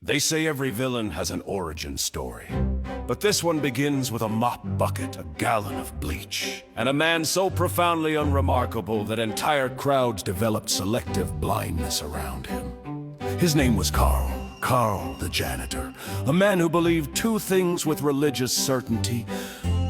They say every villain has an origin story. But this one begins with a mop bucket, a gallon of bleach, and a man so profoundly unremarkable that entire crowds developed selective blindness around him. His name was Carl the janitor, a man who believed two things with religious certainty.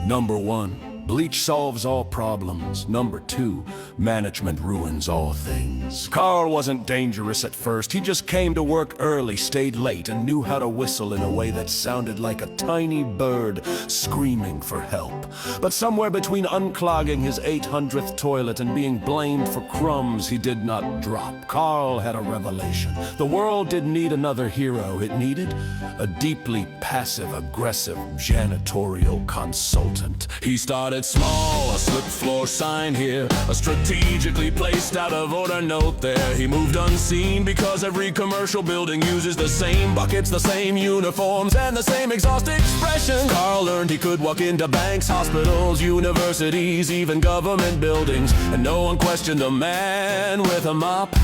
Number one, bleach solves all problems. Number two, management ruins all things. Carl wasn't dangerous at first. He just came to work early, stayed late, and knew how to whistle in a way that sounded like a tiny bird screaming for help. But somewhere between unclogging his 800th toilet and being blamed for crumbs he did not drop, Carl had a revelation. The world didn't need another hero. It needed a deeply passive-aggressive janitorial consultant. He started small, a slip floor sign here, a strategically placed out of order note there. He moved unseen because every commercial building uses the same buckets, the same uniforms, and the same exhaust expression. Carl learned he could walk into banks, hospitals, universities, even government buildings, and no one questioned a man with a mop.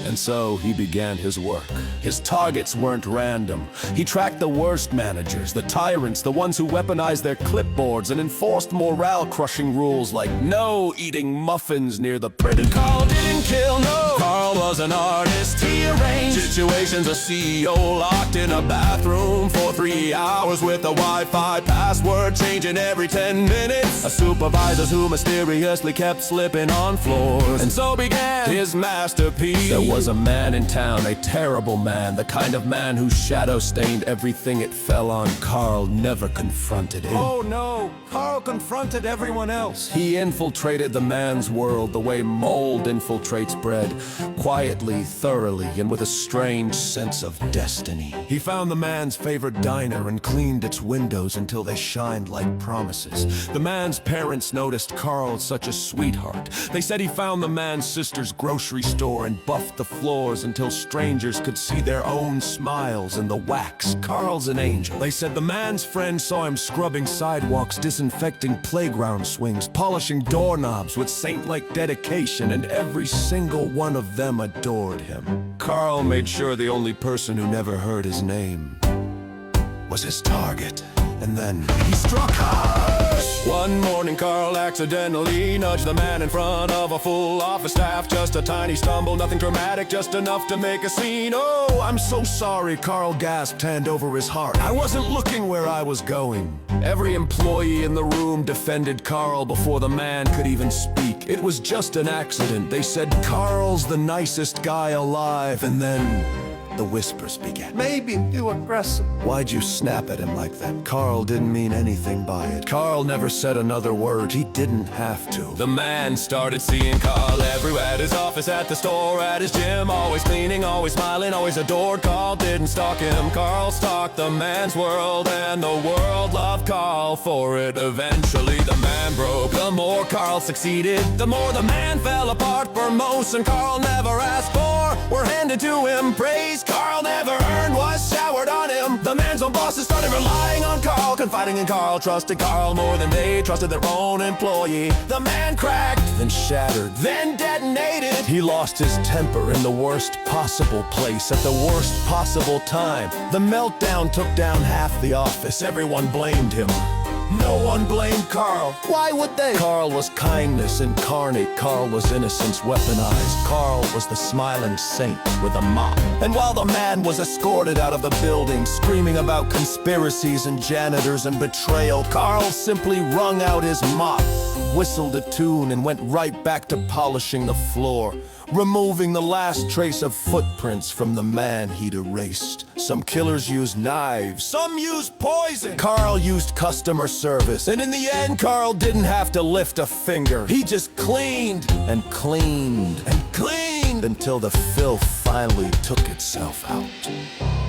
And so he began his work. His targets weren't random. He tracked the worst managers, the tyrants, the ones who weaponized their clipboards and enforced morale-crushing rules like no eating muffins near the printed. Carl didn't kill, no. Carl was an artist. He arranged situations. A CEO locked in a bathroom for 3 hours with a Wi-Fi password changing every 10 minutes. A supervisor who mysteriously kept slipping on floors. And so began his masterpiece. There was a man in town, a terrible man, the kind of man whose shadow stained everything it fell on. Carl never confronted him. Oh no, Carl confronted everyone else. He infiltrated the man's world the way mold infiltrates bread, quietly, thoroughly, and with a strange sense of destiny. He found the man's favorite diner and cleaned its windows until they shined like promises. The man's parents noticed Carl such a sweetheart. They said he found the man's sister's grocery store and buffed the floors until strangers could see their own smiles in the wax. Carl's an angel. They said the man's friend saw him scrubbing sidewalks, disinfecting playground swings, polishing doorknobs with saint-like dedication, and every single one of them adored him. Carl made sure the only person who never heard his name was his target. And then he struck hard. One morning, Carl accidentally nudged the man in front of a full office staff. Just a tiny stumble, nothing dramatic, just enough to make a scene. Oh, I'm so sorry, Carl gasped, hand over his heart. I wasn't looking where I was going. Every employee in the room defended Carl before the man could even speak. It was just an accident. They said Carl's the nicest guy alive. And then the whispers began. Maybe too aggressive. Why'd you snap at him like that? Carl didn't mean anything by it. Carl never said another word. He didn't have to. The man started seeing Carl everywhere, at his office, at the store, at his gym. Always cleaning, always smiling, always adored. Carl didn't stalk him. Carl stalked the man's world, and the world loved Carl for it. Eventually the man broke. The more Carl succeeded, the more the man fell apart. Promotion Carl never asked for were handed to him. Praise Carl never earned was showered on him. The man's own bosses started relying on Carl, confiding in Carl, trusting Carl more than they trusted their own employee. The man cracked, then shattered, then detonated. He lost his temper in the worst possible place at the worst possible time. The meltdown took down half the office. Everyone blamed him. No one blamed Carl. Why would they? Carl was kindness incarnate. Carl was innocence weaponized. Carl was the smiling saint with a mop. And while the man was escorted out of the building, screaming about conspiracies and janitors and betrayal, Carl simply wrung out his mop, whistled a tune, and went right back to polishing the floor, removing the last trace of footprints from the man he'd erased. Some killers used knives, some used poison. Carl used customer service, and in the end, Carl didn't have to lift a finger. He just cleaned and cleaned and cleaned until the filth finally took itself out.